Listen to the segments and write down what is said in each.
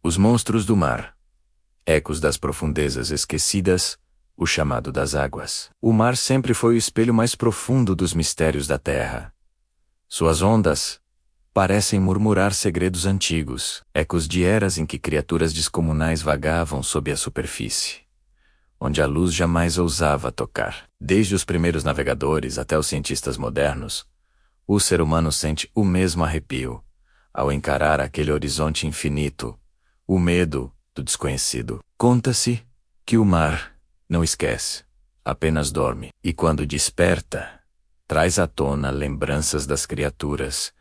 Os monstros do mar. Ecos das profundezas esquecidas, o chamado das águas. O mar sempre foi o espelho mais profundo dos mistérios da terra. Suas ondas parecem murmurar segredos antigos, ecos de eras em que criaturas descomunais vagavam sob a superfície, onde a luz jamais ousava tocar. Desde os primeiros navegadores até os cientistas modernos, o ser humano sente o mesmo arrepio ao encarar aquele horizonte infinito, o medo do desconhecido. Conta-se que o mar não esquece, apenas dorme, e quando desperta, traz à tona lembranças das criaturas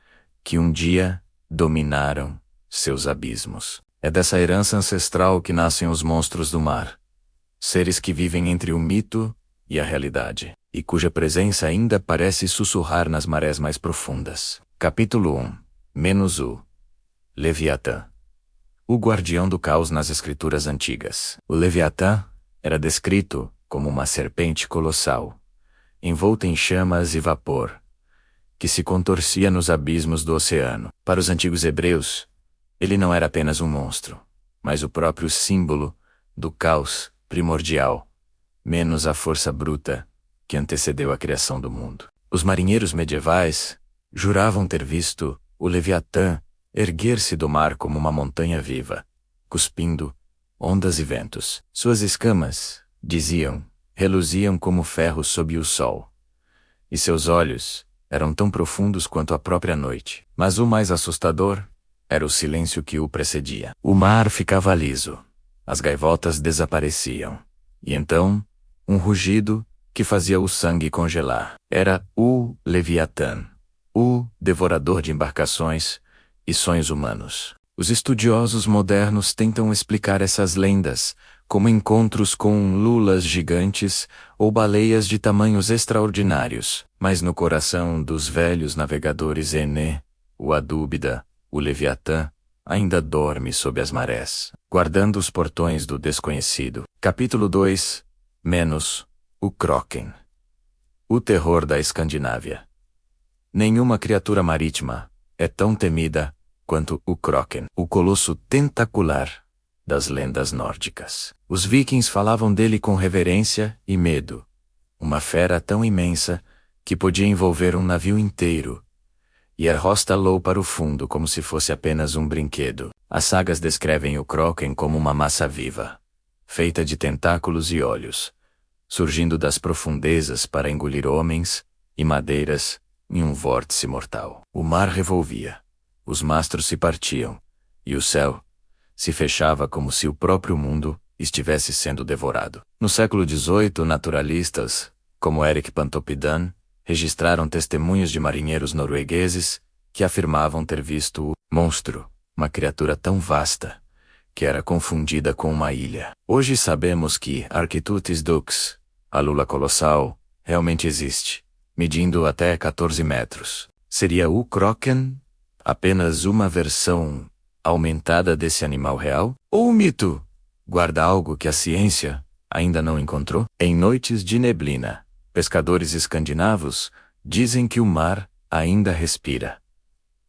que um dia dominaram seus abismos. É dessa herança ancestral que nascem os monstros do mar, seres que vivem entre o mito e a realidade, e cuja presença ainda parece sussurrar nas marés mais profundas. Capítulo 1. Menuzu. Leviatã. O guardião do caos nas escrituras antigas. O Leviatã era descrito como uma serpente colossal, envolta em chamas e vapor, que se contorcia nos abismos do oceano. Para os antigos hebreus, ele não era apenas um monstro, mas o próprio símbolo do caos primordial, menos a força bruta que antecedeu a criação do mundo. Os marinheiros medievais juravam ter visto o Leviatã erguer-se do mar como uma montanha viva, cuspindo ondas e ventos. Suas escamas, diziam, reluziam como ferro sob o sol, e seus olhos eram tão profundos quanto a própria noite. Mas o mais assustador era o silêncio que o precedia. O mar ficava liso, as gaivotas desapareciam, e então, um rugido que fazia o sangue congelar. Era o Leviatã, o devorador de embarcações e sonhos humanos. Os estudiosos modernos tentam explicar essas lendas como encontros com lulas gigantes ou baleias de tamanhos extraordinários, mas no coração dos velhos navegadores Ené, o Adúbida, o Leviatã, ainda dorme sob as marés, guardando os portões do desconhecido. Capítulo 2. Menos o Kraken. O terror da Escandinávia. Nenhuma criatura marítima é tão temida quanto o Kraken, o colosso tentacular das lendas nórdicas. Os vikings falavam dele com reverência e medo, uma fera tão imensa que podia envolver um navio inteiro e arrostá-lo para o fundo como se fosse apenas um brinquedo. As sagas descrevem o Kraken como uma massa viva, feita de tentáculos e olhos, surgindo das profundezas para engolir homens e madeiras em um vórtice mortal. O mar revolvia, os mastros se partiam, e o céu se fechava como se o próprio mundo estivesse sendo devorado. No século XVIII, naturalistas, como Erik Pontoppidan, registraram testemunhos de marinheiros noruegueses que afirmavam ter visto o monstro, uma criatura tão vasta que era confundida com uma ilha. Hoje sabemos que Architeuthis dux, a lula colossal, realmente existe, medindo até 14 metros. Seria o Kraken apenas uma versão aumentada desse animal real? Ou o mito guarda algo que a ciência ainda não encontrou? Em noites de neblina, pescadores escandinavos dizem que o mar ainda respira.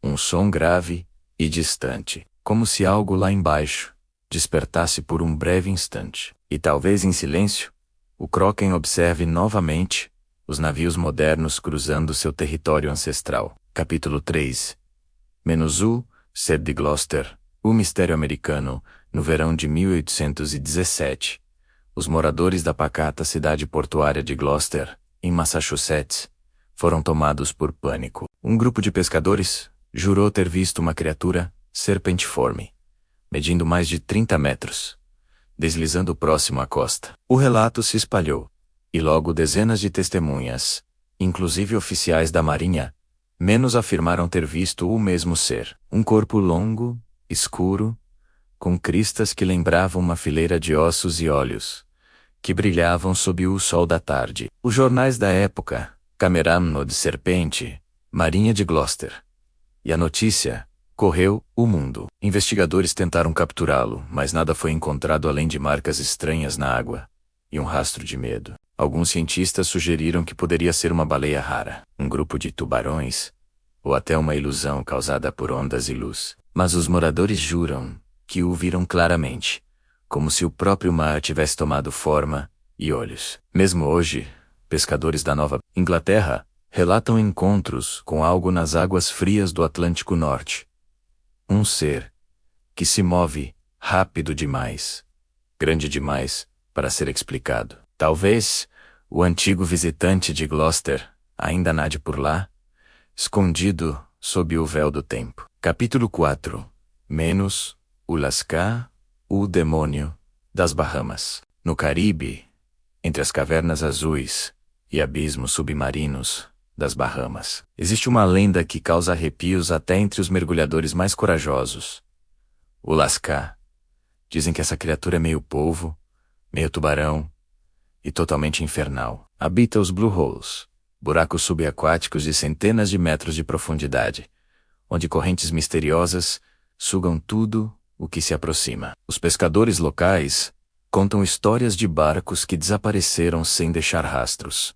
Um som grave e distante, como se algo lá embaixo despertasse por um breve instante. E talvez em silêncio, o Kraken observe novamente os navios modernos cruzando seu território ancestral. Capítulo 3. Menuzu, ser de Gloucester, o mistério americano. No verão de 1817, os moradores da pacata cidade portuária de Gloucester, em Massachusetts, foram tomados por pânico. Um grupo de pescadores jurou ter visto uma criatura serpentiforme, medindo mais de 30 metros, deslizando próximo à costa. O relato se espalhou, e logo dezenas de testemunhas, inclusive oficiais da marinha, menos afirmaram ter visto o mesmo ser. Um corpo longo, escuro, com cristas que lembravam uma fileira de ossos e olhos, que brilhavam sob o sol da tarde. Os jornais da época, Cameramno de Serpente, Marinha de Gloucester. E a notícia correu o mundo. Investigadores tentaram capturá-lo, mas nada foi encontrado além de marcas estranhas na água e um rastro de medo. Alguns cientistas sugeriram que poderia ser uma baleia rara, um grupo de tubarões, ou até uma ilusão causada por ondas e luz. Mas os moradores juram que o viram claramente, como se o próprio mar tivesse tomado forma e olhos. Mesmo hoje, pescadores da Nova Inglaterra relatam encontros com algo nas águas frias do Atlântico Norte. Um ser que se move rápido demais, grande demais para ser explicado. Talvez o antigo visitante de Gloucester ainda nade por lá, escondido sob o véu do tempo. Capítulo 4. Menos o Lascar, o demônio das Bahamas. No Caribe, entre as cavernas azuis e abismos submarinos das Bahamas, existe uma lenda que causa arrepios até entre os mergulhadores mais corajosos. O Lascar. Dizem que essa criatura é meio polvo, meio tubarão e totalmente infernal. Habita os Blue Holes, buracos subaquáticos de centenas de metros de profundidade, onde correntes misteriosas sugam tudo o que se aproxima. Os pescadores locais contam histórias de barcos que desapareceram sem deixar rastros.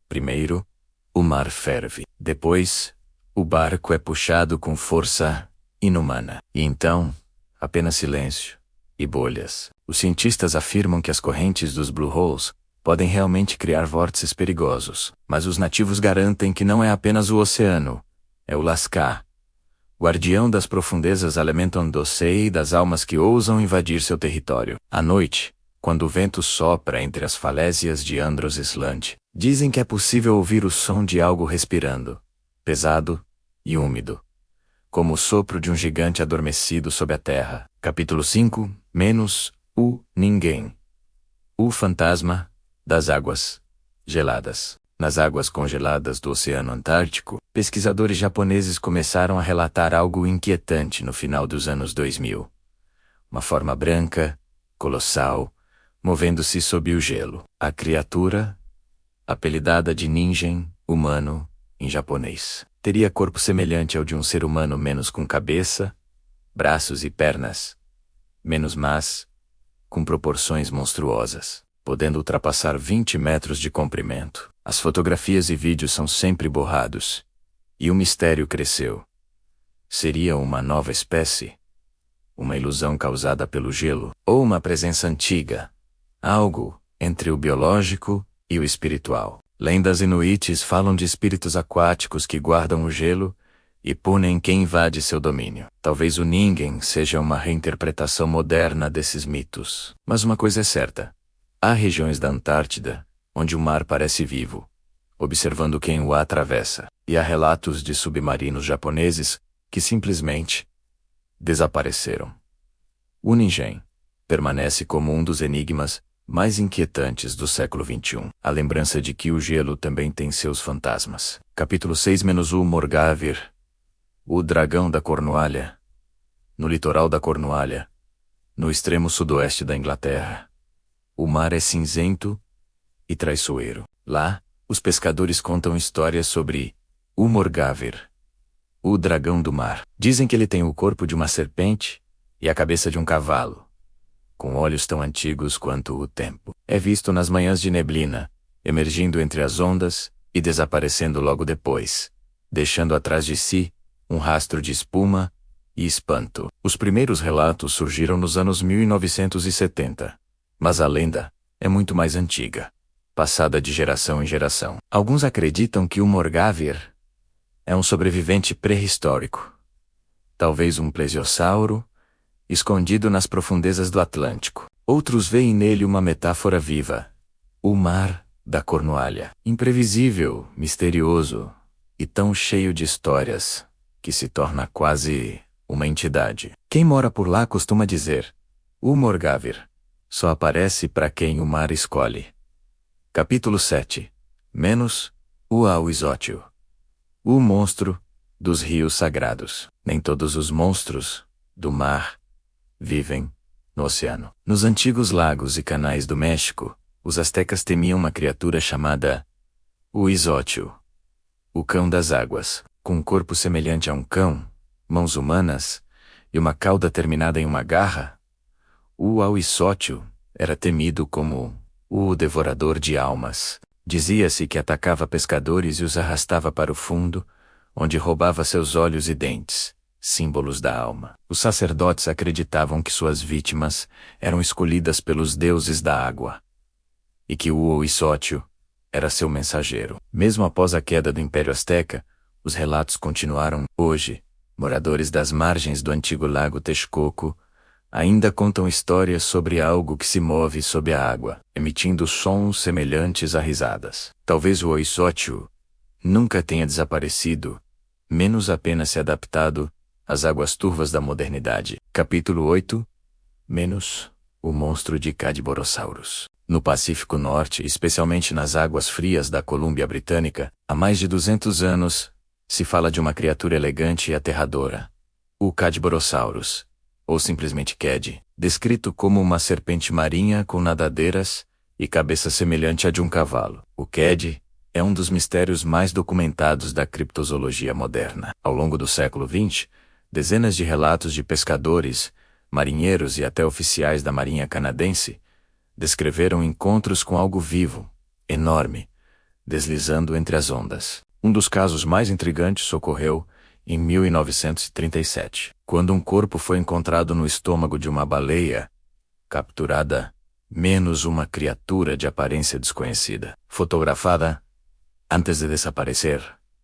Primeiro, o mar ferve. Depois, o barco é puxado com força inumana. E então, apenas silêncio e bolhas. Os cientistas afirmam que as correntes dos Blue Holes podem realmente criar vórtices perigosos, mas os nativos garantem que não é apenas o oceano, é o Lascar, guardião das profundezas Alimenton Dossei e das almas que ousam invadir seu território. À noite, quando o vento sopra entre as falésias de Andros Island, dizem que é possível ouvir o som de algo respirando, pesado e úmido, como o sopro de um gigante adormecido sob a terra. Capítulo 5. Menos o ninguém. O fantasma das águas geladas. Nas águas congeladas do Oceano Antártico, pesquisadores japoneses começaram a relatar algo inquietante no final dos anos 2000. Uma forma branca, colossal, movendo-se sob o gelo. A criatura, apelidada de Ningen, humano, em japonês, teria corpo semelhante ao de um ser humano, menos com cabeça, braços e pernas, menos mas, com proporções monstruosas, podendo ultrapassar 20 metros de comprimento. As fotografias e vídeos são sempre borrados, e o mistério cresceu. Seria uma nova espécie? Uma ilusão causada pelo gelo? Ou uma presença antiga? Algo entre o biológico e o espiritual. Lendas inuites falam de espíritos aquáticos que guardam o gelo e punem quem invade seu domínio. Talvez o Ningen seja uma reinterpretação moderna desses mitos. Mas uma coisa é certa. Há regiões da Antártida onde o mar parece vivo, observando quem o atravessa, e há relatos de submarinos japoneses que simplesmente desapareceram. O Ningen permanece como um dos enigmas mais inquietantes do século XXI. A lembrança de que o gelo também tem seus fantasmas. Capítulo 6-1. Morgavir, o dragão da Cornualha. No litoral da Cornualha, no extremo sudoeste da Inglaterra, o mar é cinzento e traiçoeiro. Lá, os pescadores contam histórias sobre o Morgavir, o dragão do mar. Dizem que ele tem o corpo de uma serpente e a cabeça de um cavalo, com olhos tão antigos quanto o tempo. É visto nas manhãs de neblina, emergindo entre as ondas e desaparecendo logo depois, deixando atrás de si um rastro de espuma e espanto. Os primeiros relatos surgiram nos anos 1970, mas a lenda é muito mais antiga, passada de geração em geração. Alguns acreditam que o Morgavir é um sobrevivente pré-histórico, talvez um plesiosauro, escondido nas profundezas do Atlântico. Outros veem nele uma metáfora viva, o mar da Cornualha, imprevisível, misterioso e tão cheio de histórias que se torna quase uma entidade. Quem mora por lá costuma dizer, o Morgavir só aparece para quem o mar escolhe. Capítulo 7. Menos o Auizótio, o monstro dos rios sagrados. Nem todos os monstros do mar vivem no oceano. Nos antigos lagos e canais do México, os astecas temiam uma criatura chamada o Izótio, o cão das águas, com um corpo semelhante a um cão, mãos humanas e uma cauda terminada em uma garra. O Auizótio era temido como o devorador de almas. Dizia-se que atacava pescadores e os arrastava para o fundo, onde roubava seus olhos e dentes, símbolos da alma. Os sacerdotes acreditavam que suas vítimas eram escolhidas pelos deuses da água e que o Oizótio era seu mensageiro. Mesmo após a queda do Império Azteca, os relatos continuaram. Hoje, moradores das margens do antigo lago Texcoco ainda contam histórias sobre algo que se move sob a água, emitindo sons semelhantes a risadas. Talvez o Oizótio nunca tenha desaparecido, menos apenas se adaptado às águas turvas da modernidade. Capítulo 8 Menos o monstro de Cadborosaurus. No Pacífico Norte, especialmente nas águas frias da Colômbia Britânica, há mais de 200 anos, se fala de uma criatura elegante e aterradora, o Cadborosaurus, ou simplesmente Cad, descrito como uma serpente marinha com nadadeiras e cabeça semelhante à de um cavalo. O Cad é um dos mistérios mais documentados da criptozoologia moderna. Ao longo do século XX, dezenas de relatos de pescadores, marinheiros e até oficiais da Marinha Canadense descreveram encontros com algo vivo, enorme, deslizando entre as ondas. Um dos casos mais intrigantes ocorreu em 1937, quando um corpo foi encontrado no estômago de uma baleia capturada, menos uma criatura de aparência desconhecida, fotografada antes de desaparecer,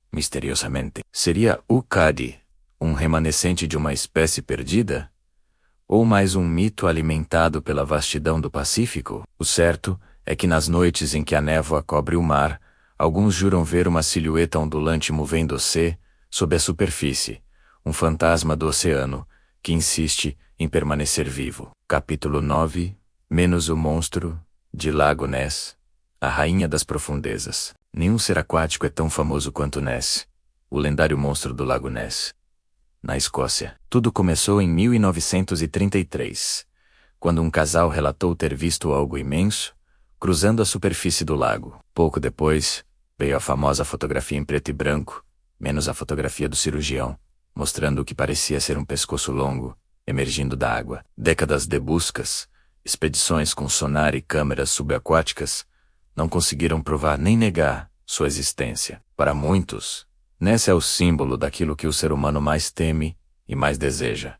misteriosamente. Seria o Cad um remanescente de uma espécie perdida? Ou mais um mito alimentado pela vastidão do Pacífico? O certo é que nas noites em que a névoa cobre o mar, alguns juram ver uma silhueta ondulante movendo-se sob a superfície, um fantasma do oceano que insiste em permanecer vivo. Capítulo 9 Menos o monstro de Lago Ness, a rainha das profundezas. Nenhum ser aquático é tão famoso quanto Ness, o lendário monstro do Lago Ness. Na Escócia, tudo começou em 1933, quando um casal relatou ter visto algo imenso cruzando a superfície do lago. Pouco depois, veio a famosa fotografia em preto e branco, menos a fotografia do cirurgião, mostrando o que parecia ser um pescoço longo, emergindo da água. Décadas de buscas, expedições com sonar e câmeras subaquáticas, não conseguiram provar nem negar sua existência. Para muitos, Ness é o símbolo daquilo que o ser humano mais teme e mais deseja: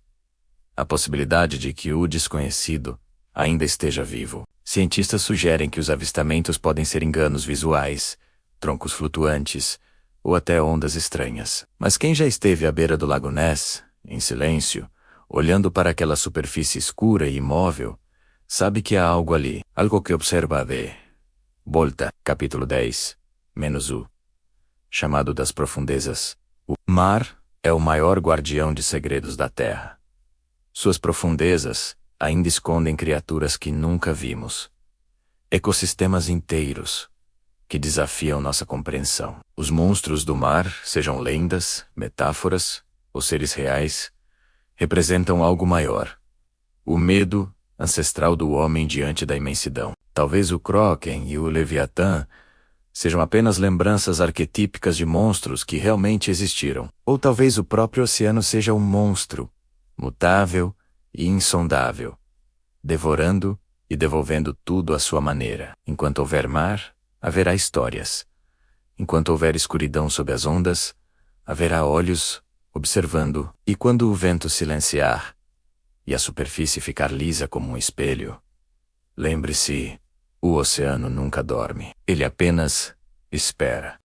a possibilidade de que o desconhecido ainda esteja vivo. Cientistas sugerem que os avistamentos podem ser enganos visuais, troncos flutuantes ou até ondas estranhas. Mas quem já esteve à beira do Lago Ness, em silêncio, olhando para aquela superfície escura e imóvel, sabe que há algo ali, algo que observa de volta. Capítulo 10 Menos o chamado das profundezas. O mar é o maior guardião de segredos da Terra. Suas profundezas ainda escondem criaturas que nunca vimos. Ecossistemas inteiros que desafiam nossa compreensão. Os monstros do mar, sejam lendas, metáforas ou seres reais, representam algo maior: o medo ancestral do homem diante da imensidão. Talvez o Kraken e o Leviatã sejam apenas lembranças arquetípicas de monstros que realmente existiram. Ou talvez o próprio oceano seja um monstro, mutável e insondável, devorando e devolvendo tudo à sua maneira. Enquanto houver mar, haverá histórias. Enquanto houver escuridão sob as ondas, haverá olhos observando. E quando o vento silenciar e a superfície ficar lisa como um espelho, lembre-se: o oceano nunca dorme. Ele apenas espera.